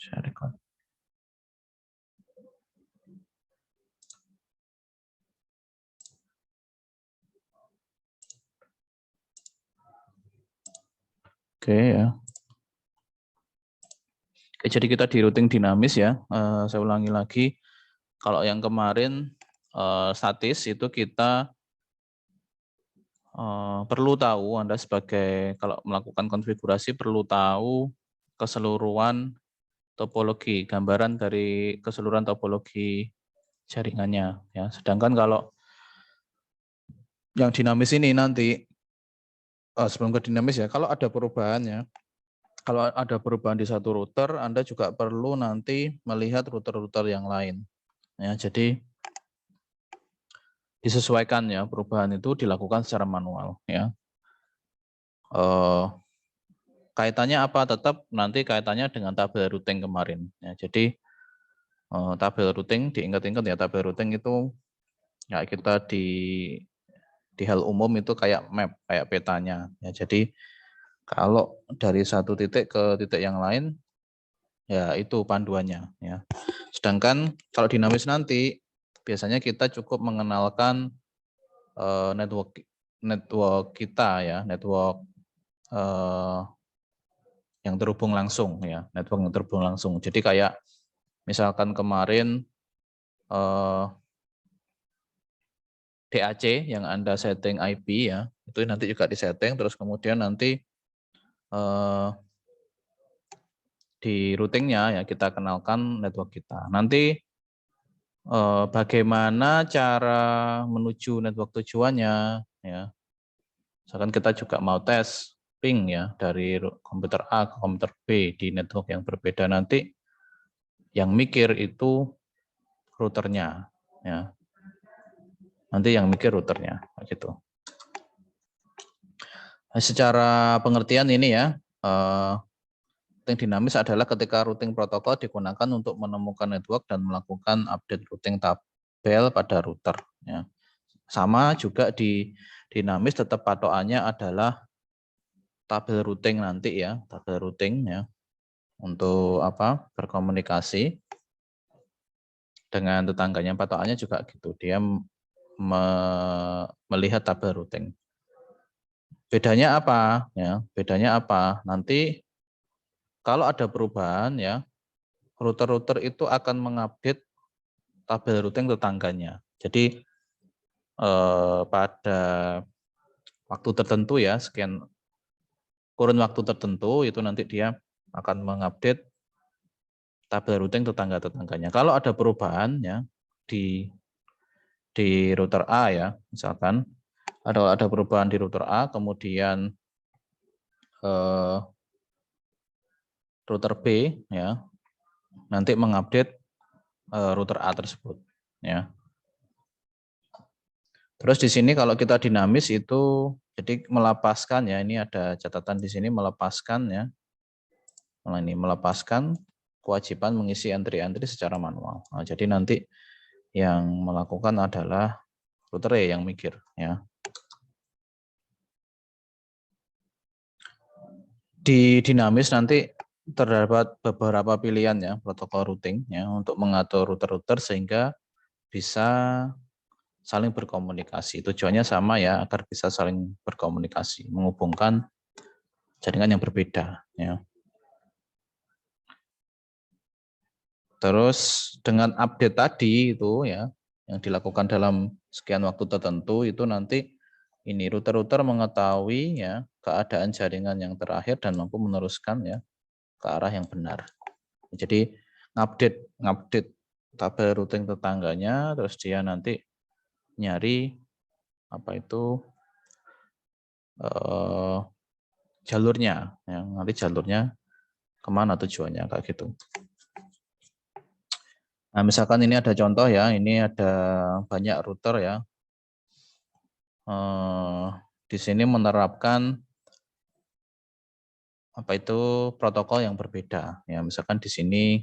Share record. Oke ya. Oke, jadi kita di routing dinamis ya. Saya ulangi lagi. Kalau yang kemarin statis itu kita perlu tahu, Anda sebagai kalau melakukan konfigurasi perlu tahu keseluruhan topologi, gambaran dari keseluruhan topologi jaringannya ya. Sedangkan kalau yang dinamis ini nanti sebelum ke dinamis ya, kalau ada perubahan ya, kalau ada perubahan di satu router, Anda juga perlu nanti melihat router-router yang lain ya. Jadi disesuaikan ya, perubahan itu dilakukan secara manual ya. Kaitannya apa? Tetap nanti kaitannya dengan tabel routing kemarin ya. Jadi tabel routing diingat-ingat ya, tabel routing itu ya kita di hal umum itu kayak map, kayak petanya ya. Jadi kalau dari satu titik ke titik yang lain ya itu panduannya ya. Sedangkan kalau dinamis nanti biasanya kita cukup mengenalkan network kita ya, network yang terhubung langsung ya, network yang terhubung langsung. Jadi kayak misalkan kemarin DAC yang Anda setting IP ya, itu nanti juga disetting, terus kemudian nanti di routingnya ya kita kenalkan network kita. Nanti bagaimana cara menuju network tujuannya ya. Misalkan kita juga mau tes ping ya dari komputer A ke komputer B di network yang berbeda, nanti yang mikir itu routernya ya. Nanti yang mikir routernya gitu. Nah, secara pengertian ini ya, routing dinamis adalah ketika routing protokol digunakan untuk menemukan network dan melakukan update routing tabel pada router ya. Sama juga di dinamis tetap patokannya adalah tabel routing nanti ya, tabel routing ya. Untuk apa? Berkomunikasi dengan tetangganya, patokannya juga gitu. Dia melihat tabel routing. Bedanya apa? Ya, bedanya apa? Nanti kalau ada perubahan ya, router-router itu akan mengupdate tabel routing tetangganya. Jadi pada waktu tertentu ya, sekian kurun waktu tertentu itu nanti dia akan mengupdate tabel routing tetangga-tetangganya. Kalau ada perubahan ya di router A ya, misalkan ada perubahan di router A, kemudian router B ya nanti mengupdate router A tersebut ya. Terus di sini kalau kita dinamis itu jadi melepaskan ya, ini ada catatan di sini melepaskan ya. Nah, ini melepaskan kewajiban mengisi entry-entry secara manual. Nah, jadi nanti yang melakukan adalah router A yang mikir ya. Di dinamis nanti terdapat beberapa pilihan ya protokol routing ya untuk mengatur router-router sehingga bisa saling berkomunikasi. Tujuannya sama ya, agar bisa saling berkomunikasi, menghubungkan jaringan yang berbeda ya. Terus dengan update tadi itu ya yang dilakukan dalam sekian waktu tertentu itu nanti ini router-router mengetahui ya keadaan jaringan yang terakhir dan mampu meneruskan ya ke arah yang benar. Jadi ngupdate tabel routing tetangganya, terus dia nanti nyari apa itu jalurnya, ya, nanti jalurnya kemana tujuannya kayak gitu. Nah, misalkan ini ada contoh ya, ini ada banyak router ya. Di sini menerapkan apa itu protokol yang berbeda. Ya, misalkan di sini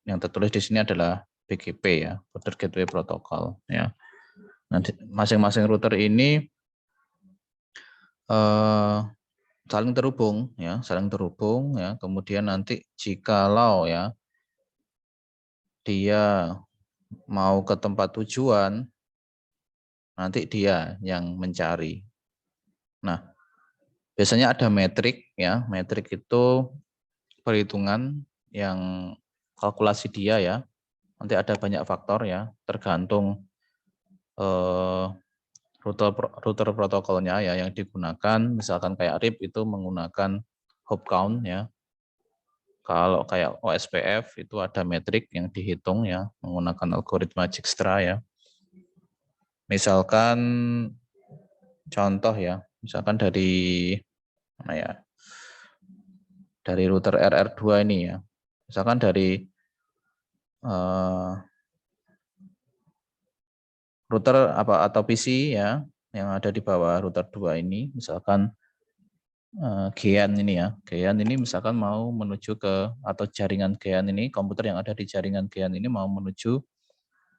yang tertulis di sini adalah BGP ya, Border Gateway Protocol ya. Nah, masing-masing router ini saling terhubung ya, saling terhubung ya. Kemudian nanti jikalau ya dia mau ke tempat tujuan, nanti dia yang mencari. Nah, biasanya ada metrik ya. Metrik itu perhitungan yang kalkulasi dia ya. Nanti ada banyak faktor ya, tergantung router protokolnya ya yang digunakan. Misalkan kayak RIP itu menggunakan hop count ya. Kalau kayak OSPF itu ada metrik yang dihitung ya menggunakan algoritma Dijkstra ya. Misalkan contoh ya, misalkan dari mana ya? Dari router RR2 ini ya. Misalkan dari router apa atau PC ya yang ada di bawah router 2 ini, misalkan GIAN ini ya. GIAN ini misalkan mau menuju ke atau jaringan GIAN ini, komputer yang ada di jaringan GIAN ini mau menuju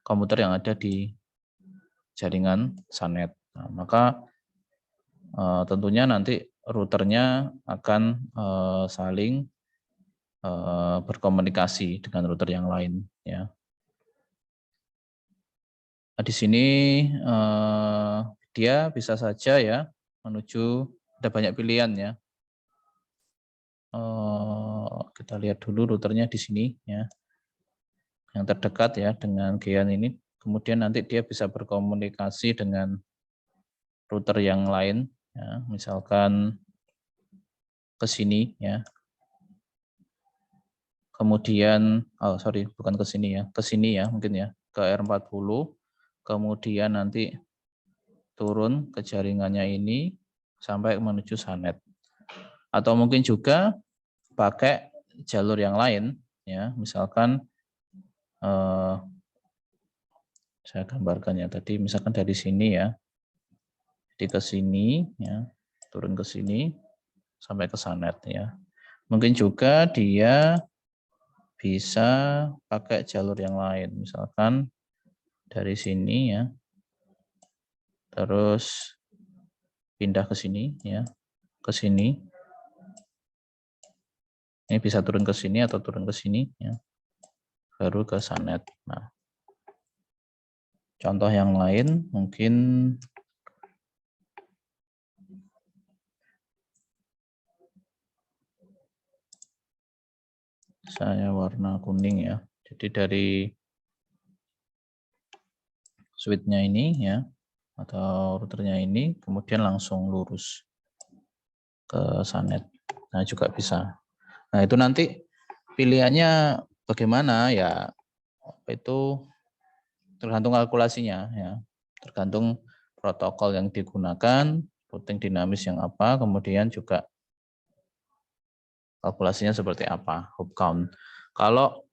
komputer yang ada di jaringan SANET. Nah, maka tentunya nanti routernya akan saling berkomunikasi dengan router yang lain ya. Nah, di sini dia bisa saja ya menuju, ada banyak pilihan ya. Kita lihat dulu routernya di sini ya, yang terdekat ya dengan GIAN ini. Kemudian nanti dia bisa berkomunikasi dengan router yang lain ya, misalkan ke sini ya. Kemudian bukan ke sini ya mungkin ya, ke R40. Kemudian nanti turun ke jaringannya ini sampai menuju SANET. Atau mungkin juga pakai jalur yang lain ya, misalkan saya gambarkan ya tadi, misalkan dari sini ya, jadi ke sini ya, turun ke sini sampai ke SANET ya. Mungkin juga dia bisa pakai jalur yang lain, misalkan dari sini ya, terus pindah ke sini ya, ke sini. Ini bisa turun ke sini atau turun ke sini ya, baru ke SANET. Nah, contoh yang lain mungkin saya warna kuning ya. Jadi dari switch-nya ini ya, atau routernya ini, kemudian langsung lurus ke SANET. Nah, juga bisa. Nah, itu nanti pilihannya bagaimana ya, itu tergantung kalkulasinya ya. Tergantung protokol yang digunakan, routing dinamis yang apa, kemudian juga kalkulasinya seperti apa, hop count. Kalau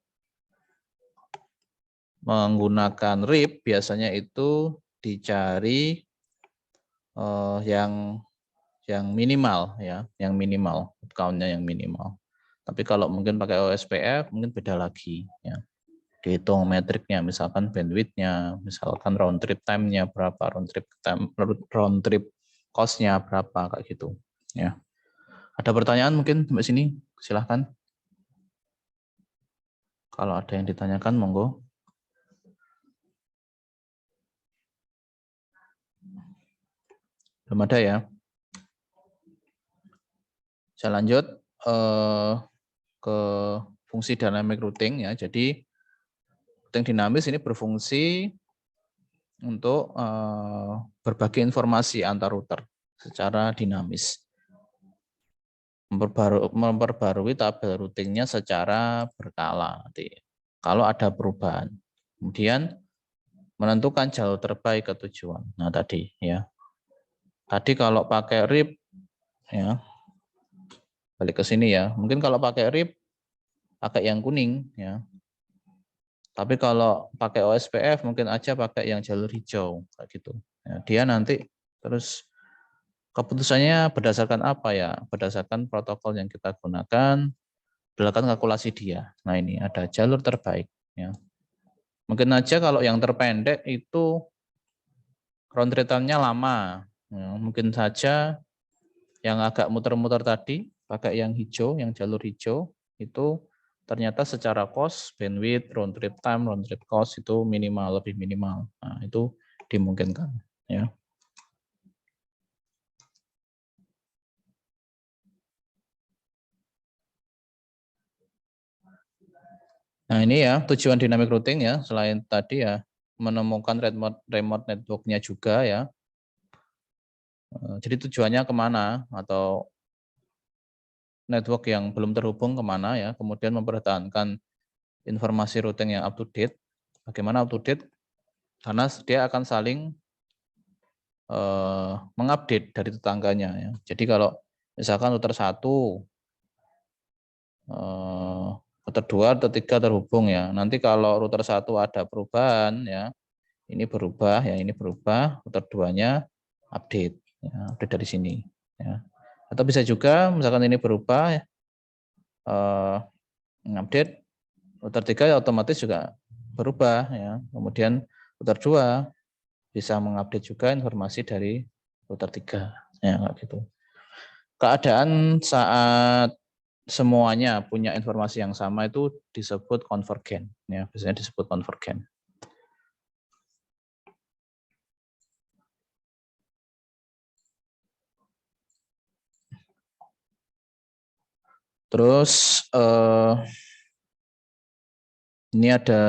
menggunakan RIP biasanya itu dicari yang minimal ya, yang minimal, hop count-nya yang minimal. Tapi kalau mungkin pakai OSPF mungkin beda lagi ya. Dihitung metriknya, misalkan bandwidth-nya, misalkan round trip time-nya berapa, round trip cost-nya berapa kayak gitu ya. Ada pertanyaan mungkin sampai sini? Silahkan. Kalau ada yang ditanyakan monggo. Belum ada ya. Saya lanjut ke fungsi dynamic routing ya. Jadi routing dinamis ini berfungsi untuk berbagi informasi antar router secara dinamis. Memperbarui tabel routingnya secara berkala nanti kalau ada perubahan. Kemudian menentukan jalur terbaik ke tujuan. Nah tadi ya. Tadi kalau pakai RIP ya, balik ke sini ya. Mungkin kalau pakai RIP pakai yang kuning ya. Tapi kalau pakai OSPF mungkin aja pakai yang jalur hijau kayak gitu. Ya, dia nanti terus keputusannya berdasarkan apa ya? Berdasarkan protokol yang kita gunakan, berdasarkan kalkulasi dia. Nah ini ada jalur terbaik. Ya. Mungkin aja kalau yang terpendek itu round trip time-nya lama. Ya, mungkin saja Yang agak muter-muter tadi, pakai yang hijau, yang jalur hijau, itu ternyata secara cost, bandwidth, round trip time, round trip cost itu minimal, lebih minimal. Nah, itu dimungkinkan. Ya. Nah ini ya tujuan dynamic routing ya, selain tadi ya menemukan remote network-nya juga ya. Jadi tujuannya kemana atau network yang belum terhubung kemana ya, kemudian mempertahankan informasi routing yang up to date. Bagaimana up to date? Karena dia akan saling mengupdate dari tetangganya ya. Jadi kalau misalkan router 1, router 2, router 3 terhubung ya. Nanti kalau router 1 ada perubahan ya, ini berubah ya, ini berubah, router 2-nya update ya, update dari sini ya. Atau bisa juga misalkan ini berubah ya, update router 3 ya otomatis juga berubah ya. Kemudian router 2 bisa mengupdate juga informasi dari router 3 ya, gitu. Keadaan saat semuanya punya informasi yang sama itu disebut konvergen ya, biasanya disebut konvergen. Terus ini ada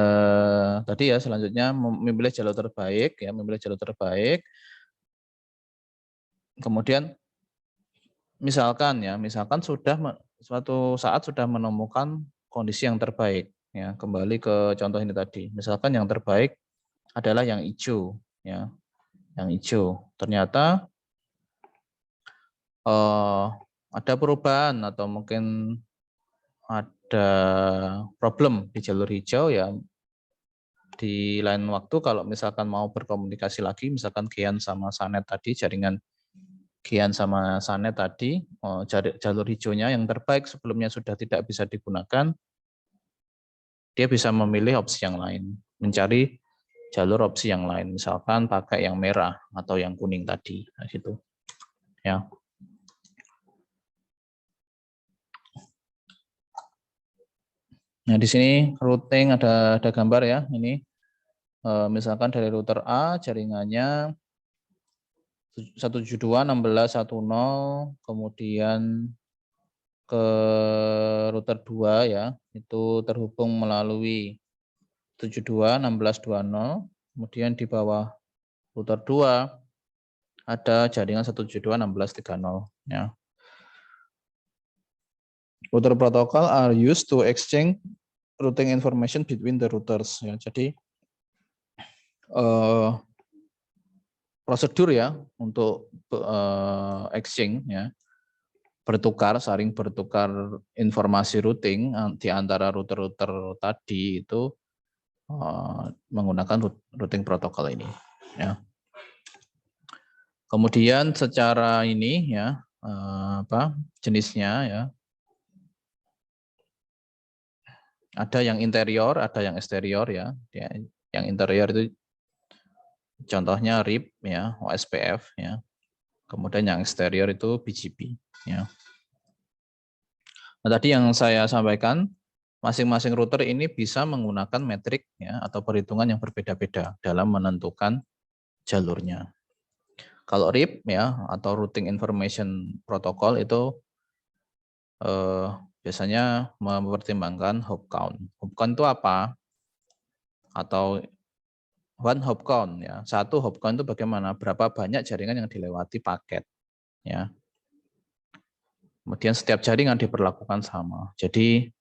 tadi ya, selanjutnya memilih jalur terbaik ya, memilih jalur terbaik. Kemudian misalkan suatu saat sudah menemukan kondisi yang terbaik ya, kembali ke contoh ini tadi. Misalkan yang terbaik adalah yang hijau ya. Yang hijau. Ternyata ada perubahan atau mungkin ada problem di jalur hijau ya. Di lain waktu kalau misalkan mau berkomunikasi lagi, misalkan Gian sama Sanet tadi, jaringan Gian sama Sanet tadi, jalur hijaunya yang terbaik sebelumnya sudah tidak bisa digunakan, dia bisa memilih opsi yang lain, mencari jalur opsi yang lain, misalkan pakai yang merah atau yang kuning tadi, nah gitu. Ya. Nah di sini routing ada gambar ya, ini misalkan dari router A jaringannya 172.16.10, kemudian ke router 2 ya, itu terhubung melalui 72.16.20, kemudian di bawah router 2 ada jaringan 172.16.30 ya. Router protocol are used to exchange routing information between the routers ya. Jadi prosedur ya untuk exchange ya, saling bertukar informasi routing di antara router-router tadi itu menggunakan routing protokol ini ya. Kemudian secara ini ya jenisnya ya. Ada yang interior, ada yang eksterior ya. Yang interior itu contohnya RIP ya, OSPF ya. Kemudian yang eksterior itu BGP ya. Nah, tadi yang saya sampaikan, masing-masing router ini bisa menggunakan metrik ya atau perhitungan yang berbeda-beda dalam menentukan jalurnya. Kalau RIP ya atau Routing Information Protocol itu biasanya mempertimbangkan hop count. Hop count itu apa? Atau one hop count ya. Satu hop count itu bagaimana? Berapa banyak jaringan yang dilewati paket ya. Kemudian setiap jaringan diperlakukan sama. Jadi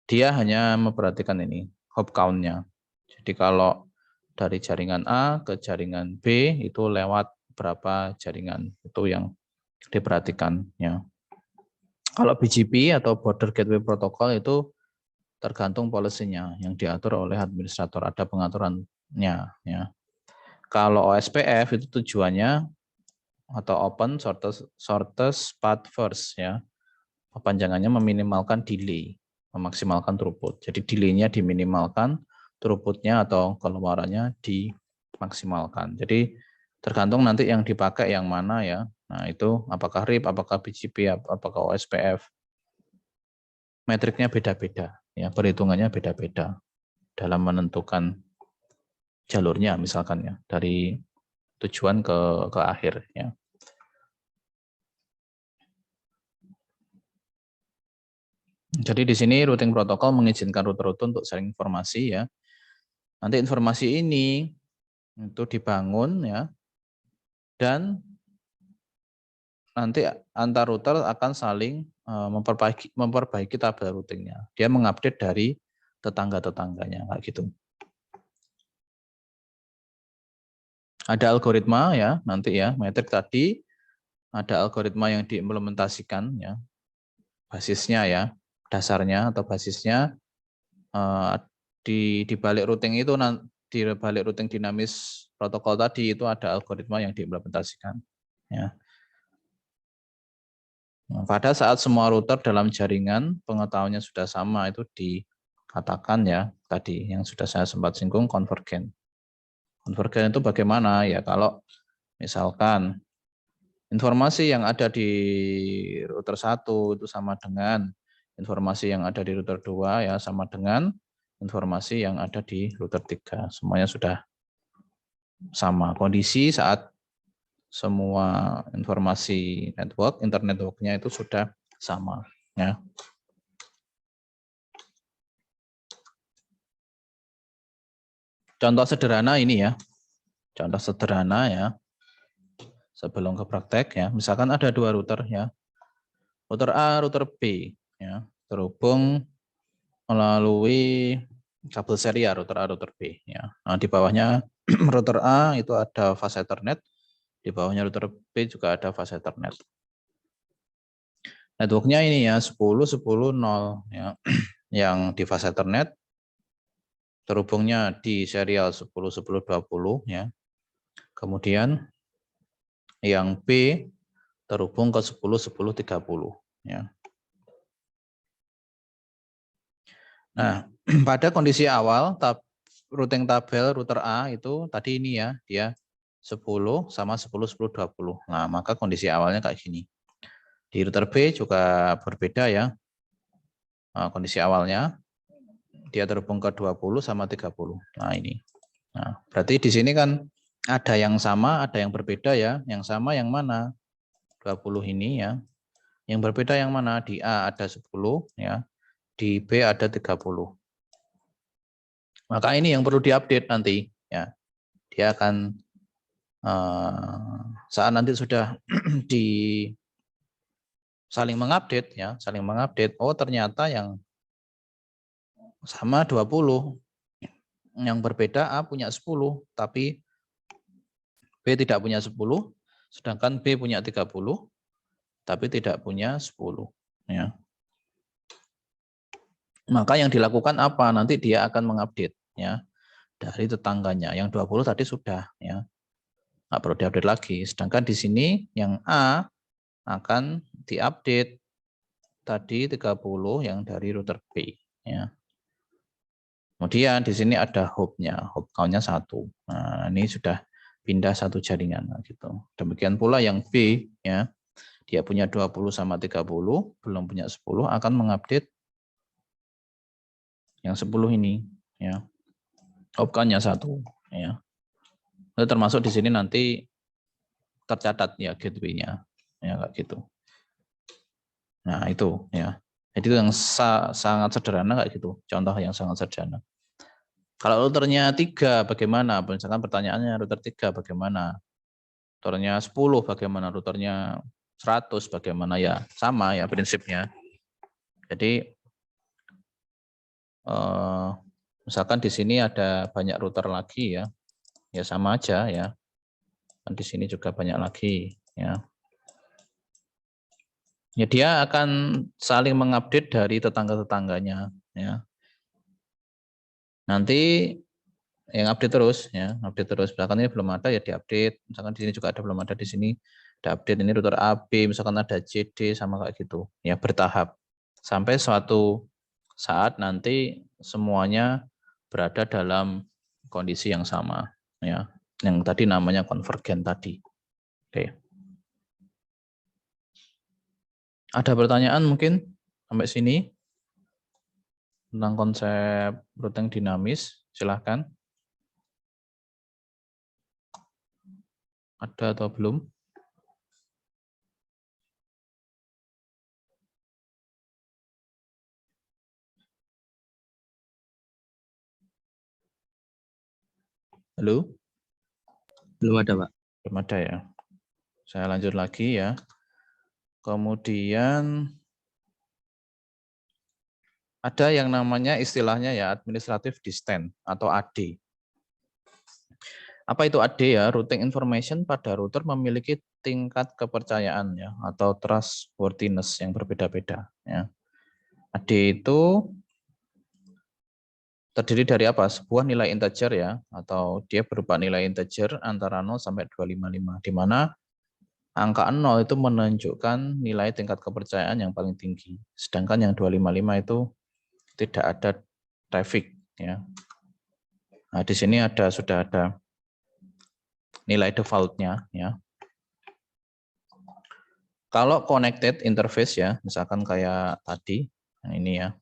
dia hanya memperhatikan ini hop count-nya. Jadi kalau dari jaringan A ke jaringan B itu lewat berapa jaringan, itu yang diperhatikan ya. Kalau BGP atau Border Gateway Protocol itu tergantung policy-nya yang diatur oleh administrator, ada pengaturannya ya. Kalau OSPF itu tujuannya atau Open Shortest Path First ya. Kepanjangannya meminimalkan delay, memaksimalkan throughput. Jadi delay-nya diminimalkan, throughput-nya atau keluarannya dimaksimalkan. Jadi tergantung nanti yang dipakai yang mana ya. Nah, itu apakah RIP, apakah BGP, apakah OSPF. Metriknya beda-beda, ya, perhitungannya beda-beda dalam menentukan jalurnya misalkan ya, dari tujuan ke akhir ya. Jadi di sini routing protokol mengizinkan router-router untuk sharing informasi ya. Nanti informasi ini itu dibangun ya, dan nanti antar router akan saling memperbaiki tabel routingnya. Dia mengupdate dari tetangga-tetangganya kayak gitu. Ada algoritma ya, nanti ya, metrik tadi ada algoritma yang diimplementasikan ya, basisnya ya, dasarnya atau basisnya di balik routing itu, di balik routing dinamis protokol tadi itu ada algoritma yang diimplementasikan ya. Pada saat semua router dalam jaringan pengetahuannya sudah sama, itu dikatakan ya tadi yang sudah saya sempat singgung konvergen. Konvergen itu bagaimana ya, kalau misalkan informasi yang ada di router 1 itu sama dengan informasi yang ada di router 2 ya, sama dengan informasi yang ada di router 3. Semuanya sudah sama. Kondisi saat semua informasi network, internet networknya itu sudah sama ya. Contoh sederhana ini ya. Contoh sederhana ya. Sebelum ke praktek ya. Misalkan ada dua router ya. Router A, router B ya. Terhubung melalui kabel serial router A, router B ya. Nah, di bawahnya router A itu ada fast Ethernet, di bawahnya router B juga ada fast Ethernet. Networknya ini ya 10 10 0 ya. Yang di fast Ethernet terhubungnya di serial 10 10 20 ya. Kemudian yang B terhubung ke 10 10 30 ya. Nah, pada kondisi awal routing tabel router A itu tadi ini ya, dia 10 sama 10 10 20. Nah, maka kondisi awalnya kayak gini. Di router B juga berbeda ya. Nah, kondisi awalnya dia terhubung ke 20 sama 30. Nah, ini. Nah, berarti di sini kan ada yang sama, ada yang berbeda ya. Yang sama yang mana? 20 ini ya. Yang berbeda yang mana? Di A ada 10 ya. Di B ada 30. Maka ini yang perlu diupdate nanti ya. Dia akan saat nanti sudah di saling mengupdate ya, saling mengupdate. Oh, ternyata yang sama 20. Yang berbeda A punya 10, tapi B tidak punya 10, sedangkan B punya 30, tapi tidak punya 10 ya. Maka yang dilakukan apa? Nanti dia akan mengupdate ya dari tetangganya. Yang 20 tadi sudah ya. Nggak perlu diupdate lagi. Sedangkan di sini yang A akan diupdate tadi 30 yang dari router B ya. Kemudian di sini ada hop-nya, hop count-nya 1. Nah, ini sudah pindah satu jaringan gitu. Demikian pula yang B ya. Dia punya 20 sama 30, belum punya 10, akan mengupdate yang 10 ini ya. Hop count-nya 1 ya. Itu termasuk di sini nanti tercatat ya gateway-nya ya kayak gitu. Nah, itu ya. Jadi itu yang sangat sederhana kayak gitu. Contoh yang sangat sederhana. Kalau routernya 3 bagaimana? Misalkan pertanyaannya router 3 bagaimana? Routernya 10 bagaimana? Routernya 100 bagaimana? Ya sama ya prinsipnya. Jadi misalkan di sini ada banyak router lagi ya. Ya sama aja ya. Dan di sini juga banyak lagi ya. Ya dia akan saling mengupdate dari tetangga-tetangganya ya. Nanti yang update terus ya, update terus. Misalkan ini belum ada ya diupdate. Misalkan di sini juga ada belum ada, di sini ada update, ini router AB, misalkan ada JD sama kayak gitu. Ya bertahap. Sampai suatu saat nanti semuanya berada dalam kondisi yang sama ya. Yang tadi namanya konvergen tadi. Oke. Ada pertanyaan mungkin sampai sini tentang konsep routing dinamis? Silahkan. Ada atau belum? Halo? Belum ada, Pak. Belum ada ya. Saya lanjut lagi ya. Kemudian ada yang namanya istilahnya ya administrative distance atau AD. Apa itu AD ya? Routing information pada router memiliki tingkat kepercayaan ya atau trustworthiness yang berbeda-beda ya. AD itu terdiri dari apa? Sebuah nilai integer ya, atau dia berupa nilai integer antara 0 sampai 255, di mana angka 0 itu menunjukkan nilai tingkat kepercayaan yang paling tinggi. Sedangkan yang 255 itu tidak ada traffic ya. Nah, di sini sudah ada nilai default-nya ya. Kalau connected interface ya, misalkan kayak tadi, nah ini ya.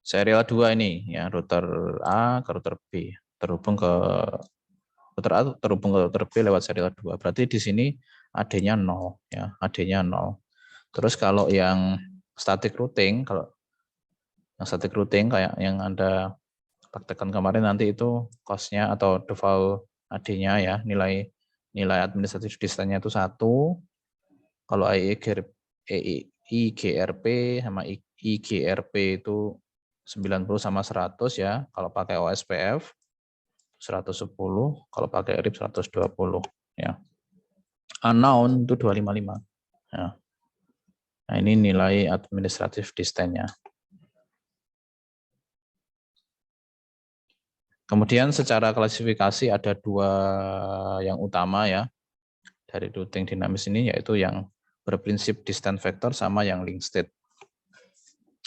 Serial 2 ini ya, router A ke router B, terhubung ke router A terhubung ke router B lewat serial 2. Berarti di sini AD-nya 0 ya, AD-nya 0. Terus kalau yang static routing, kalau yang static routing kayak yang Anda praktekkan kemarin nanti itu cost-nya atau default AD-nya ya, nilai administratif distance-nya itu 1. Kalau IGRP sama IGRP itu 90 sama 100 ya, kalau pakai OSPF 110, kalau pakai RIP 120 ya. Unknown itu 255 ya. Nah, ini nilai administratif distance-nya. Kemudian secara klasifikasi ada 2 yang utama ya dari routing dinamis ini, yaitu yang berprinsip distance vector sama yang link state.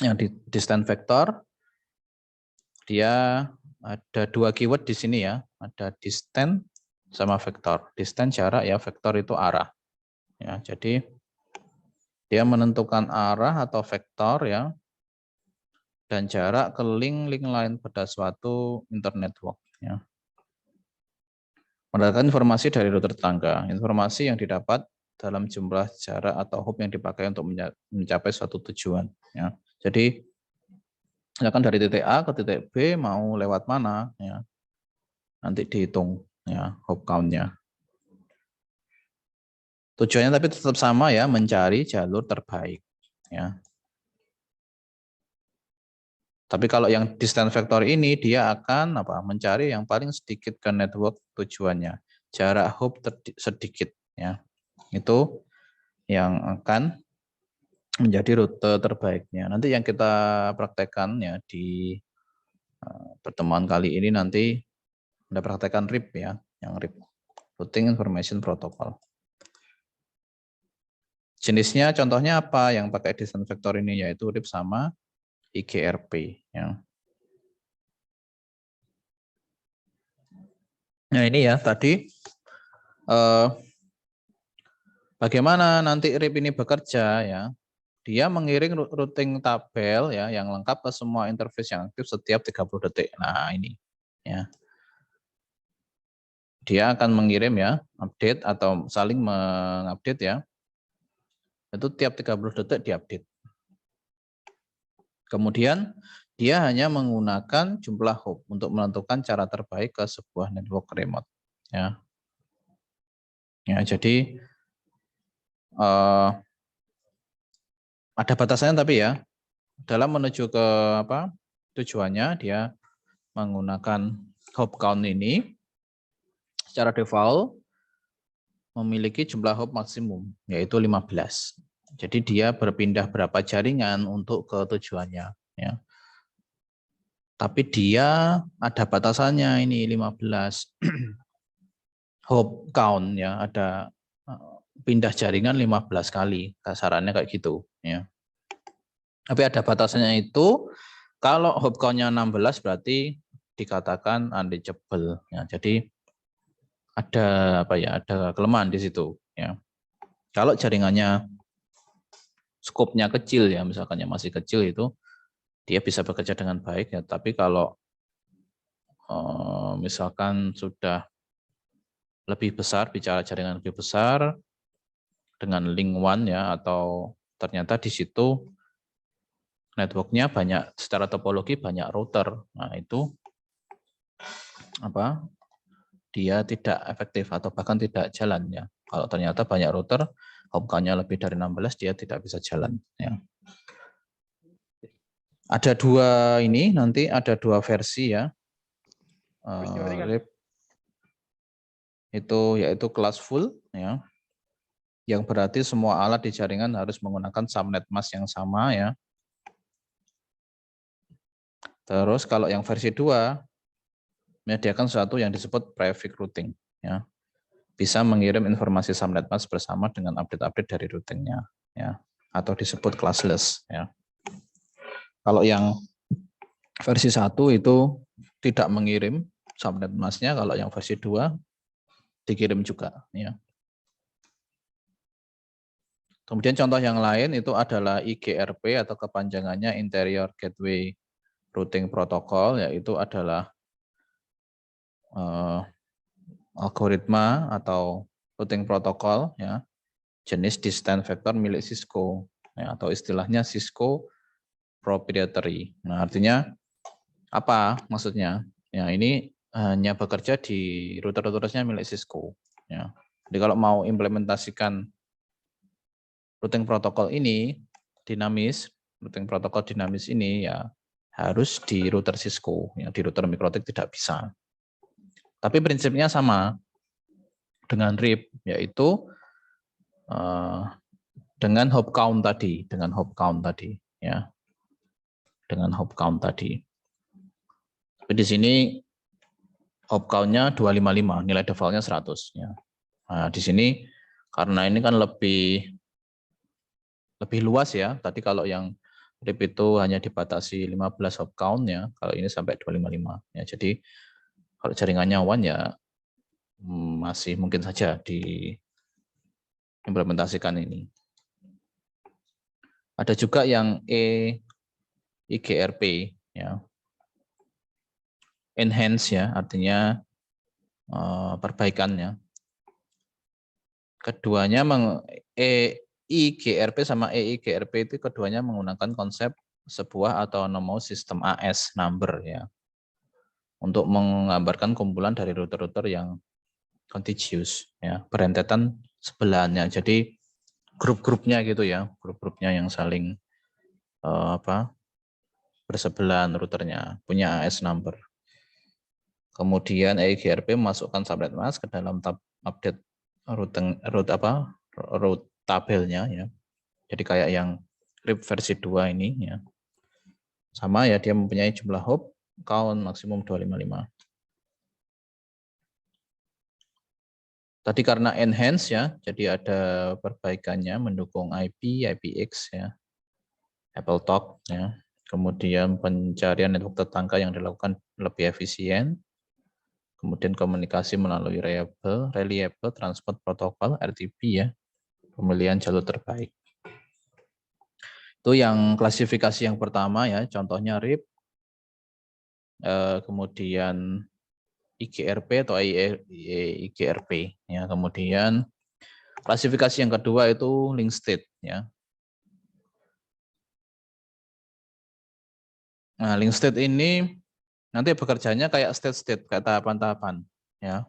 Yang di distance vector dia ada 2 keyword di sini ya, ada distance sama vektor. Distance jarak ya, vektor itu arah. Ya, jadi dia menentukan arah atau vektor ya, dan jarak ke link lain pada suatu internet network ya. Mendapatkan informasi dari router tetangga. Informasi yang didapat dalam jumlah jarak atau hop yang dipakai untuk mencapai suatu tujuan ya. Jadi misalkan dari titik A ke titik B mau lewat mana ya, nanti dihitung ya hop count-nya. Tujuannya tapi tetap sama ya, mencari jalur terbaik ya. Tapi kalau yang distance vector ini dia akan mencari yang paling sedikit ke network tujuannya. Jarak hop sedikit ya. Itu yang akan menjadi rute terbaiknya. Nanti yang kita praktekkan ya di pertemuan kali ini nanti Anda praktekkan RIP ya, yang RIP, Routing Information Protocol. Jenisnya contohnya apa yang pakai distance vector ini, yaitu RIP sama IGRP ya. Nah ini ya tadi bagaimana nanti RIP ini bekerja ya. Dia mengiring routing tabel ya yang lengkap ke semua interface yang aktif setiap 30 detik. Nah, ini ya. Dia akan mengirim ya, update atau saling mengupdate ya. Itu tiap 30 detik diupdate. Kemudian dia hanya menggunakan jumlah hop untuk menentukan cara terbaik ke sebuah network remote ya. Ya, jadi ada batasannya tapi ya, dalam menuju ke tujuannya dia menggunakan hop count ini secara default memiliki jumlah hop maksimum yaitu 15. Jadi dia berpindah berapa jaringan untuk ke tujuannya ya. Tapi dia ada batasannya ini 15 hop count ya, ada pindah jaringan 15 kali, kasarannya kayak gitu ya. Tapi ada batasannya itu, kalau hop count-nya 16 berarti dikatakan unreachable ya. Jadi ada ada kelemahan di situ ya. Kalau jaringannya skopnya kecil ya, misalkan yang masih kecil itu dia bisa bekerja dengan baik ya. Tapi kalau misalkan sudah lebih besar, bicara jaringan lebih besar dengan link one ya, atau ternyata di situ networknya banyak, secara topologi banyak router. Nah itu apa? Dia tidak efektif atau bahkan tidak jalan ya. Kalau ternyata banyak router, hop count-nya lebih dari 16, dia tidak bisa jalan ya. Ada dua ini, nanti ada dua versi ya. RIP itu yaitu kelas full ya. Yang berarti semua alat di jaringan harus menggunakan subnet mask yang sama ya. Terus kalau yang versi 2 menyediakan sesuatu yang disebut prefix routing ya. Bisa mengirim informasi subnet mask bersama dengan update-update dari routingnya ya, atau disebut classless ya. Kalau yang versi 1 itu tidak mengirim subnet masknya, kalau yang versi 2 dikirim juga ya. Kemudian contoh yang lain itu adalah IGRP atau kepanjangannya Interior Gateway Routing Protocol, yaitu adalah algoritma atau routing protokol ya, jenis distance vector milik Cisco ya, atau istilahnya Cisco proprietary. Nah, artinya apa maksudnya? Ya, ini hanya bekerja di router-routernya milik Cisco ya. Jadi kalau mau implementasikan routing protokol ini dinamis, routing protokol dinamis ini ya harus di router Cisco ya, di router MikroTik tidak bisa. Tapi prinsipnya sama dengan RIP, yaitu dengan hop count tadi, ya, dengan hop count tadi. Tapi di sini hop count-nya 255, nilai default-nya 100 ya. Nah, di sini karena ini kan lebih luas ya. Tadi kalau yang RIP itu hanya dibatasi 15 hop count ya, kalau ini sampai 255 ya. Jadi kalau jaringannya WAN ya masih mungkin saja diimplementasikan ini. Ada juga yang IGRP ya. Enhance ya, artinya perbaikannya. Keduanya IGRP sama EIGRP itu keduanya menggunakan konsep sebuah autonomous system AS number ya. Untuk menggambarkan kumpulan dari router-router yang contiguous ya, berentetan sebelahnya. Jadi grup-grupnya gitu ya, grup-grupnya yang saling bersebelahan routernya, punya AS number. Kemudian EIGRP memasukkan subnet mask ke dalam tab update route tabelnya ya. Jadi kayak yang RIP versi 2 ini ya. Sama ya, dia mempunyai jumlah hop count maksimum 255. Tadi karena enhance ya, jadi ada perbaikannya mendukung IP, IPX ya, AppleTalk ya. Kemudian pencarian network tetangga yang dilakukan lebih efisien. Kemudian komunikasi melalui reliable transport protocol RTP ya, pemilihan jalur terbaik. Itu yang klasifikasi yang pertama ya, contohnya RIP, kemudian IGRP atau IGRP ya. Kemudian klasifikasi yang kedua itu link state ya. Nah, link state ini nanti bekerjanya kayak state kayak tahapan-tahapan ya.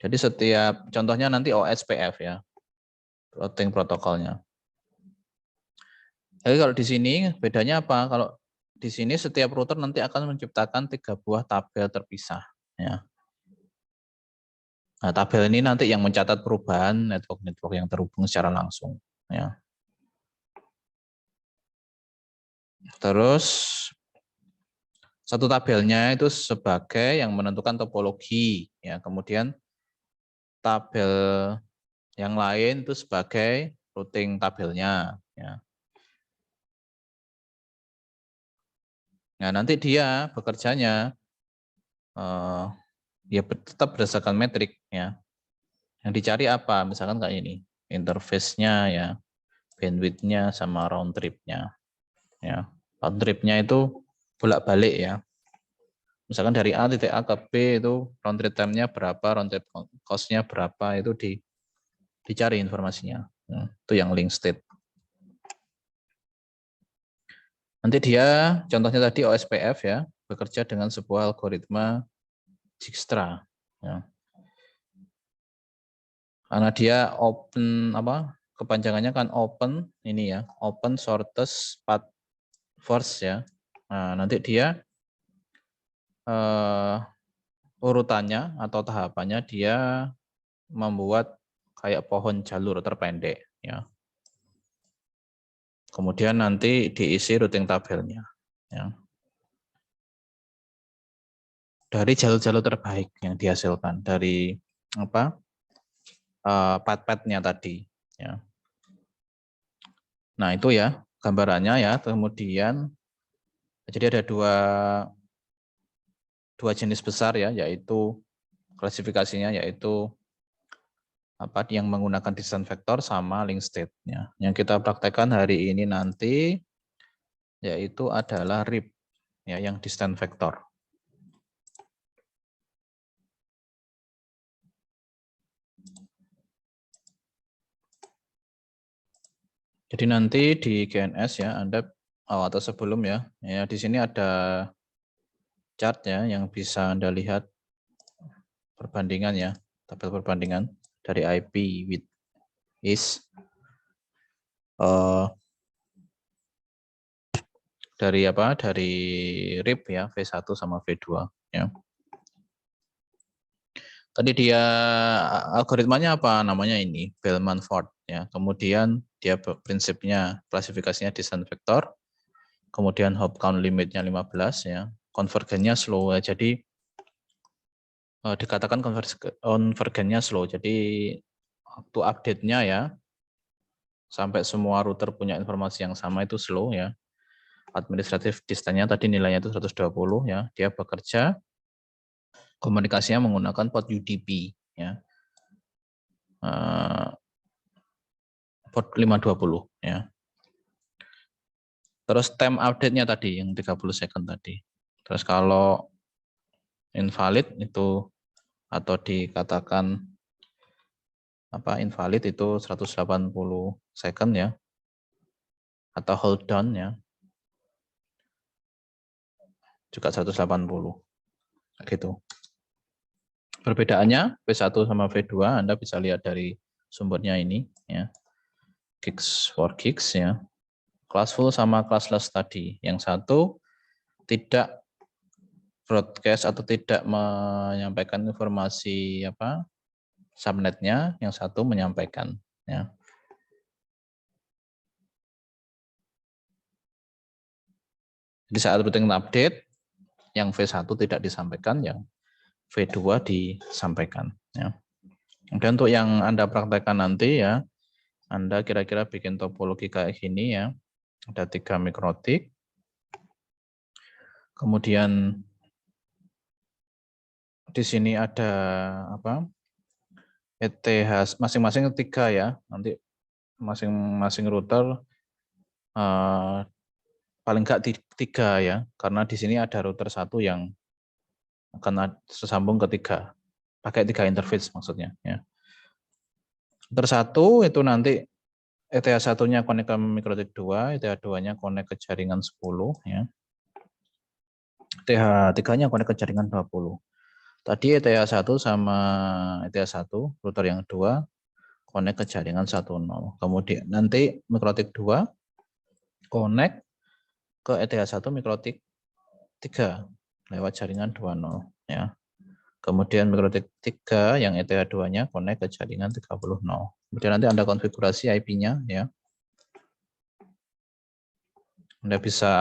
Jadi setiap contohnya nanti OSPF ya, routing protokolnya. Jadi kalau di sini bedanya apa? Kalau di sini setiap router nanti akan menciptakan 3 buah tabel terpisah ya. Nah, tabel ini nanti yang mencatat perubahan network-network yang terhubung secara langsung ya. Terus satu tabelnya itu sebagai yang menentukan topologi ya. Kemudian tabel yang lain itu sebagai routing tabelnya ya. Nah, nanti dia bekerjanya ya tetap berdasarkan metrik ya. Yang dicari apa? Misalkan kayak ini, interface-nya ya, bandwidth-nya sama round trip-nya. Ya, round trip-nya itu bolak-balik ya. Misalkan dari A titik A ke B itu round trip time-nya berapa, round trip cost-nya berapa, itu dicari informasinya. Nah, itu yang link state. Nanti dia, contohnya tadi OSPF ya, bekerja dengan sebuah algoritma Dijkstra. Ya. Karena dia open, kepanjangannya kan open, ini ya, open shortest path first ya. Nah, nanti dia urutannya atau tahapannya dia membuat kayak pohon jalur terpendek ya. Kemudian nanti diisi routing tabelnya ya. Dari jalur-jalur terbaik yang dihasilkan dari path-path-nya tadi ya. Nah, itu ya gambarannya ya. Kemudian jadi ada dua jenis besar ya, yaitu klasifikasinya yaitu yang menggunakan distance vector sama link state-nya. Yang kita praktekkan hari ini nanti yaitu adalah RIP ya, yang distance vector. Jadi nanti di GNS ya Anda atau sebelum ya di sini ada chart ya yang bisa Anda lihat perbandingan ya, tabel perbandingan dari IP with is dari RIP ya V1 sama V2 ya. Tadi dia algoritmanya apa namanya ini Bellman-Ford ya. Kemudian dia prinsipnya klasifikasinya distance vector. Kemudian hop count limitnya 15 ya. Konvergennya slow ya. Jadi dikatakan konvergennya slow. Jadi waktu update-nya ya sampai semua router punya informasi yang sama itu slow ya. Administratif distance-nya tadi nilainya itu 120 ya. Dia bekerja komunikasinya menggunakan port UDP ya. Port 520 ya. Terus time update-nya tadi yang 30 second tadi. Terus kalau invalid itu atau dikatakan invalid itu 180 second ya. Atau hold down ya. Juga 180. Gitu. Perbedaannya V1 sama V2 Anda bisa lihat dari sumbernya ini ya. Gigs for gigs ya. Classful sama classless tadi. Yang satu tidak broadcast atau tidak menyampaikan informasi subnetnya, yang satu menyampaikan ya. Jadi saat routing update yang V1 tidak disampaikan, yang V2 disampaikan ya. Kemudian untuk yang Anda praktekkan nanti ya, Anda kira-kira bikin topologi kayak gini ya. Ada 3 mikrotik. Kemudian di sini ada ETH masing-masing 3 ya. Nanti masing-masing router paling enggak 3 ya. Karena di sini ada router 1 yang akan tersambung ke 3. Pakai 3 interface maksudnya ya. Router 1 itu nanti ETH 1-nya connect ke mikrotik 2, ETH 2-nya connect ke jaringan 10 ya. ETH 3-nya connect ke jaringan 20. Tadi ETH 1 sama ETH 1, router yang 2 connect ke jaringan 10. Kemudian nanti mikrotik 2 connect ke ETH 1 mikrotik 3 lewat jaringan 20 ya. Kemudian mikrotik 3 yang ETH 2-nya connect ke jaringan 30. Kemudian nanti Anda konfigurasi IP-nya ya. Anda bisa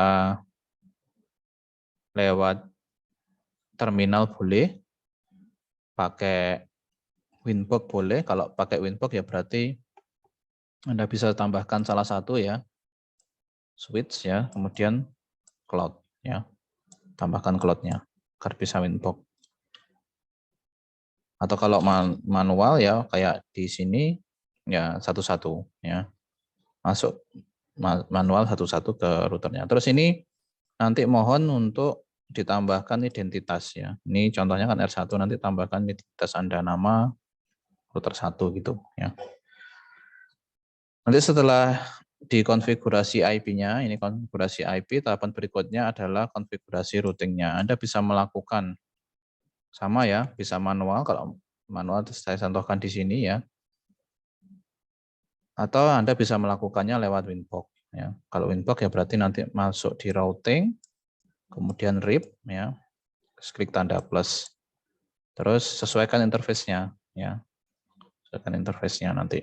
lewat terminal boleh, pakai Winbox boleh. Kalau pakai Winbox ya berarti Anda bisa tambahkan salah satu ya, switch ya, kemudian cloud ya. Tambahkan cloud-nya agar bisa Winbox. Atau kalau manual ya kayak di sini ya satu-satu ya. masuk manual satu-satu ke routernya. Terus ini nanti mohon untuk ditambahkan identitas ya. Ini contohnya kan R1, nanti tambahkan identitas Anda, nama, router 1 gitu ya. Nanti setelah dikonfigurasi IP-nya, ini konfigurasi IP, tahapan berikutnya adalah konfigurasi routingnya. Anda bisa melakukan sama ya, bisa manual, kalau manual saya contohkan di sini ya. Atau Anda bisa melakukannya lewat Winbox ya. Kalau Winbox ya berarti nanti masuk di routing, kemudian RIP ya, klik tanda plus. Terus sesuaikan interface-nya ya. Sesuaikan interface-nya nanti.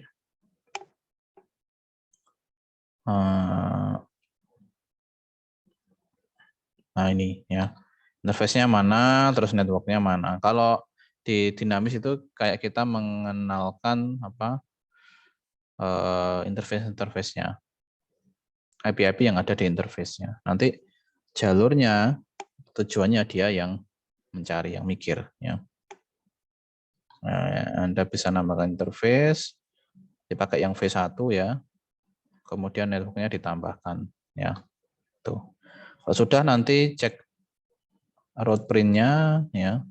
Nah ini ya. Interface-nya mana, terus network-nya mana. Kalau di dinamis itu kayak kita mengenalkan apa interface-nya. IP-IP yang ada di interface-nya. Nanti jalurnya tujuannya dia yang mencari, yang mikir ya. Nah, Anda bisa nambahkan interface, dipakai yang V1 ya. Kemudian networknya ditambahkan ya. Tuh. Kalau sudah nanti cek route print-nya ya.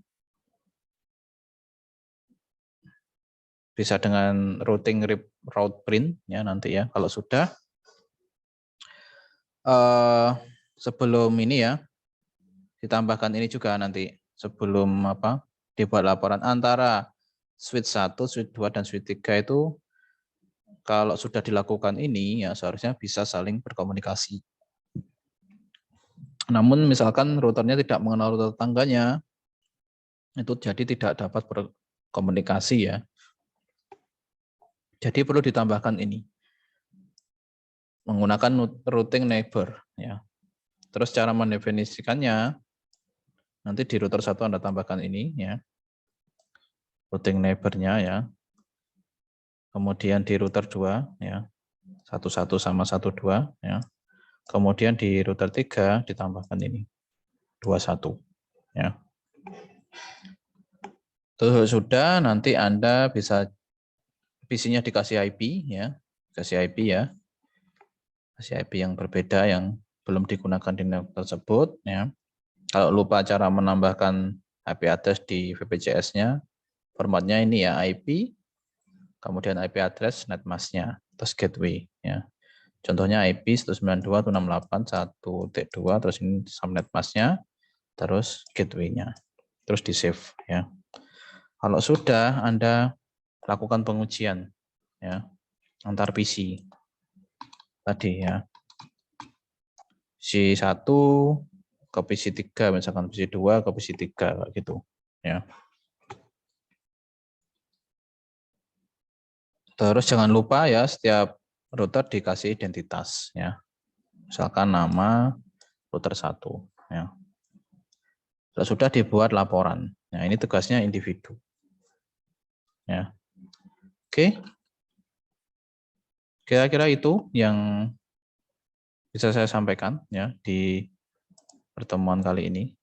Bisa dengan routing route print ya nanti ya. Kalau sudah sebelum ini ya ditambahkan ini juga nanti sebelum apa dibuat laporan antara switch 1, switch 2 dan switch 3 itu kalau sudah dilakukan ini ya seharusnya bisa saling berkomunikasi. Namun misalkan routernya tidak mengenal router tetangganya itu jadi tidak dapat berkomunikasi ya. Jadi perlu ditambahkan ini. Menggunakan routing neighbor ya. Terus cara mendefinisikannya nanti di router 1 Anda tambahkan ini ya. Routing neighbor-nya ya. Kemudian di router 2 ya. 11 sama 12 ya. Kemudian di router 3 ditambahkan ini 21 ya. Terus sudah nanti Anda bisa PC-nya dikasih IP ya. Kasih IP ya. Kasih IP yang berbeda yang belum digunakan di network tersebut ya. Kalau lupa cara menambahkan IP address di VPCS-nya, formatnya ini ya IP, kemudian IP address netmask-nya, terus gateway ya. Contohnya IP 192.168.1.2, terus ini subnet mask-nya, terus gateway-nya, terus di save ya. Kalau sudah Anda lakukan pengujian ya antar PC tadi ya. PC 1 ke PC 3, misalkan PC 2 ke PC 3 gitu ya. Terus jangan lupa ya setiap router dikasih identitas ya. Misalkan nama router 1 ya. Sudah dibuat laporan. Nah, ini tugasnya individu. Ya. Oke. Kira-kira itu yang bisa saya sampaikan ya di pertemuan kali ini.